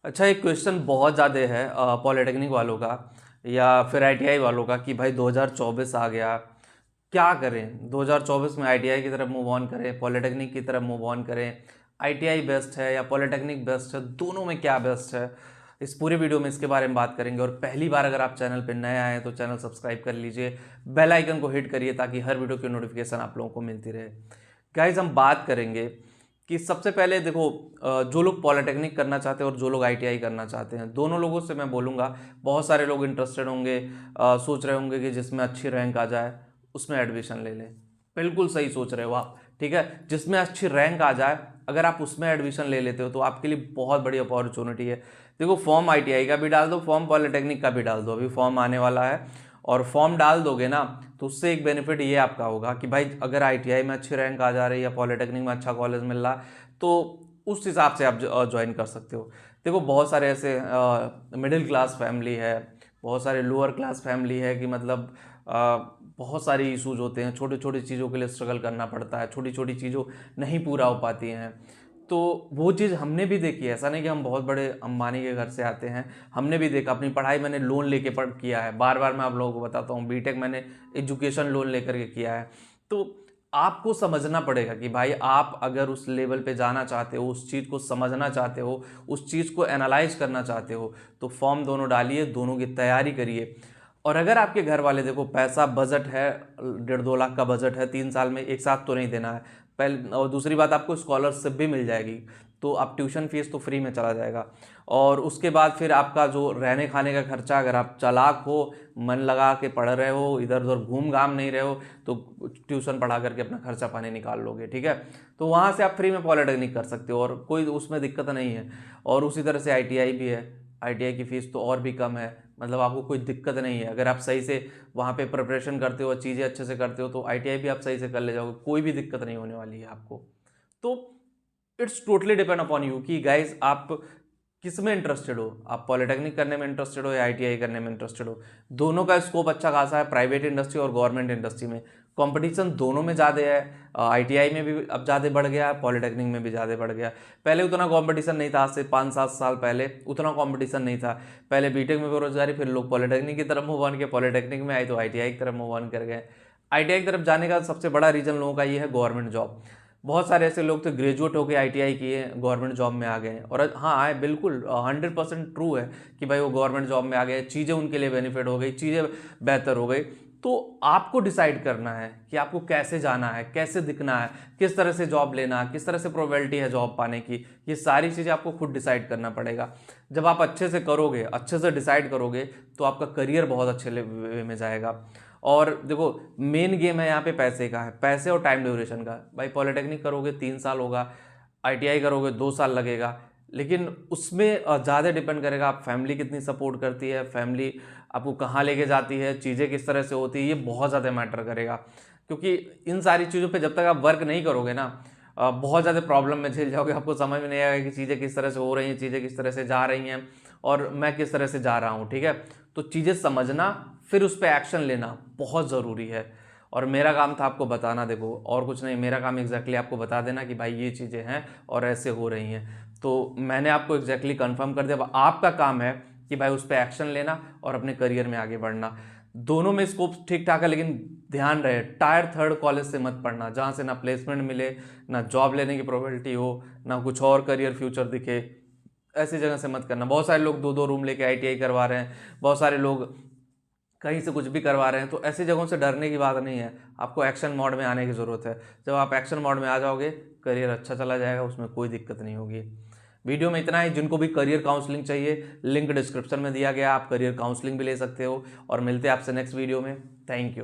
अच्छा, एक क्वेश्चन बहुत ज़्यादा है पॉलिटेक्निक वालों का या फिर आईटीआई वालों का कि भाई 2024 आ गया, क्या करें? 2024 में आईटीआई की तरफ मूव ऑन करें, पॉलिटेक्निक की तरफ मूव ऑन करें, आईटीआई बेस्ट है या पॉलिटेक्निक बेस्ट है, दोनों में क्या बेस्ट है? इस पूरे वीडियो में इसके बारे में बात करेंगे। और पहली बार अगर आप चैनल पर नए आए हैं तो चैनल सब्सक्राइब कर लीजिए, बेल आइकन को हिट करिए ताकि हर वीडियो की नोटिफिकेशन आप लोगों को मिलती रहे। गाइज, हम बात करेंगे कि सबसे पहले देखो, जो लोग पॉलिटेक्निक करना चाहते हैं और जो लोग आईटीआई करना चाहते हैं, दोनों लोगों से मैं बोलूँगा, बहुत सारे लोग इंटरेस्टेड होंगे, सोच रहे होंगे कि जिसमें अच्छी रैंक आ जाए उसमें एडमिशन ले लें। बिल्कुल सही सोच रहे हो आप, ठीक है। जिसमें अच्छी रैंक आ जाए अगर आप उसमें एडमिशन ले लेते हो तो आपके लिए बहुत बड़ी अपॉर्चुनिटी है। देखो, फॉर्म आईटीआई का भी डाल दो, फॉर्म पॉलिटेक्निक का भी डाल दो, अभी फॉर्म आने वाला है। और फॉर्म डाल दोगे ना तो उससे एक बेनिफिट ये आपका होगा कि भाई अगर आईटीआई में अच्छी रैंक आ जा रही है या पॉलिटेक्निक में अच्छा कॉलेज मिल रहा तो उस हिसाब से आप ज्वाइन कर सकते हो। देखो, बहुत सारे ऐसे मिडिल क्लास फैमिली है, बहुत सारे लोअर क्लास फैमिली है कि मतलब बहुत सारी इशूज़ होते हैं, छोटी छोटी चीज़ों के लिए स्ट्रगल करना पड़ता है, छोटी छोटी चीज़ों नहीं पूरा हो पाती हैं। तो वो चीज़ हमने भी देखी है, ऐसा नहीं कि हम बहुत बड़े अंबानी के घर से आते हैं, हमने भी देखा। अपनी पढ़ाई मैंने लोन लेके पढ़ किया है, बार बार मैं आप लोगों को बताता हूँ, बीटेक मैंने एजुकेशन लोन लेकर के किया है। तो आपको समझना पड़ेगा कि भाई आप अगर उस लेवल पे जाना चाहते हो, उस चीज़ को समझना चाहते हो, उस चीज़ को एनालाइज करना चाहते हो, तो फॉर्म दोनों डालिए, दोनों की तैयारी करिए। और अगर आपके घर वाले, देखो पैसा बजट है, 1.5-2 लाख का बजट है, 3 साल में एक साथ तो नहीं देना है पहले। और दूसरी बात, आपको स्कॉलरशिप भी मिल जाएगी, तो आप ट्यूशन फीस तो फ्री में चला जाएगा। और उसके बाद फिर आपका जो रहने खाने का खर्चा, अगर आप चालाक हो, मन लगा के पढ़ रहे हो, इधर उधर घूम घाम नहीं रहे हो, तो ट्यूशन पढ़ा करके अपना खर्चा पानी निकाल लोगे, ठीक है। तो वहाँ से आप फ्री में पॉलिटेक्निक कर सकते हो और कोई उसमें दिक्कत नहीं है। और उसी तरह से आईटीआई भी है, आईटीआई की फ़ीस तो और भी कम है, मतलब आपको कोई दिक्कत नहीं है। अगर आप सही से वहाँ पे प्रिपरेशन करते हो, चीज़ें अच्छे से करते हो, तो आईटीआई भी आप सही से कर ले जाओगे, कोई भी दिक्कत नहीं होने वाली है आपको। तो it's totally depend upon you कि गाइज आप किस में इंटरेस्टेड हो, आप पॉलिटेक्निक करने में इंटरेस्टेड हो या आईटीआई करने में इंटरेस्टेड हो। दोनों का स्कोप अच्छा खासा है, प्राइवेट इंडस्ट्री और गवर्नमेंट इंडस्ट्री में कंपटीशन दोनों में ज़्यादा है। आईटीआई में भी अब ज़्यादा बढ़ गया है, पॉलिटेक्निक में भी ज़्यादा बढ़ गया। पहले उतना कंपटीशन नहीं था, आज से 5-7 साल पहले उतना कंपटीशन नहीं था। पहले बीटेक में बेरोजगारी, फिर लोग पॉलिटेक्निक की तरफ मूव ऑन किए, पॉलिटेक्निक में आए तो आईटीआई की तरफ मूव ऑन कर गए। आईटीआई की तरफ जाने का सबसे बड़ा रीज़न लोगों का ये है गवर्नमेंट जॉब। बहुत सारे ऐसे लोग तो ग्रेजुएट होकर आईटीआई किए, गवर्नमेंट जॉब में आ गए हैं। और हाँ, आए, बिल्कुल 100% ट्रू है कि भाई वो गवर्नमेंट जॉब में आ गए, चीज़ें उनके लिए बेनिफिट हो गई, चीज़ें बेहतर हो गई। तो आपको डिसाइड करना है कि आपको कैसे जाना है, कैसे दिखना है, किस तरह से जॉब लेना है, किस तरह से प्रोबेबिलिटी है जॉब पाने की। ये सारी चीज़ें आपको खुद डिसाइड करना पड़ेगा। जब आप अच्छे से करोगे, अच्छे से डिसाइड करोगे, तो आपका करियर बहुत अच्छे वे में जाएगा। और देखो, मेन गेम है यहाँ पे पैसे का है, पैसे और टाइम ड्यूरेशन का। भाई पॉलिटेक्निक करोगे 3 साल होगा, आईटीआई करोगे 2 साल लगेगा, लेकिन उसमें ज़्यादा डिपेंड करेगा आप फैमिली कितनी सपोर्ट करती है, फैमिली आपको कहाँ लेके जाती है, चीज़ें किस तरह से होती है, ये बहुत ज़्यादा मैटर करेगा। क्योंकि इन सारी चीज़ों पे जब तक आप वर्क नहीं करोगे ना, बहुत ज़्यादा प्रॉब्लम में झेल जाओगे। आपको समझ में नहीं आएगा कि चीज़ें किस तरह से हो रही हैं, चीज़ें किस तरह से जा रही हैं और मैं किस तरह से जा रहा हूँ, ठीक है। तो चीज़ें समझना, फिर उस पर एक्शन लेना बहुत ज़रूरी है। और मेरा काम था आपको बताना, देखो और कुछ नहीं, मेरा काम एग्जैक्टली आपको बता देना कि भाई ये चीज़ें हैं और ऐसे हो रही हैं। तो मैंने आपको एग्जैक्टली कंफर्म कर दिया। अब आपका काम है कि भाई उस पर एक्शन लेना और अपने करियर में आगे बढ़ना। दोनों में स्कोप ठीक ठाक है, लेकिन ध्यान रहे टायर 3 कॉलेज से मत पढ़ना, जहाँ से ना प्लेसमेंट मिले, ना जॉब लेने की प्रोबेबिलिटी हो, ना कुछ और करियर फ्यूचर दिखे। ऐसी जगह से मत करना। बहुत सारे लोग 2-2 रूम लेके आईटीआई करवा रहे हैं, बहुत सारे लोग कहीं से कुछ भी करवा रहे हैं। तो ऐसी जगहों से डरने की बात नहीं है, आपको एक्शन मोड में आने की ज़रूरत है। जब आप एक्शन मोड में आ जाओगे, करियर अच्छा चला जाएगा, उसमें कोई दिक्कत नहीं होगी। वीडियो में इतना ही। जिनको भी करियर काउंसलिंग चाहिए, लिंक डिस्क्रिप्शन में दिया गया, आप करियर काउंसलिंग भी ले सकते हो। और मिलते हैं आपसे नेक्स्ट वीडियो में। Thank you.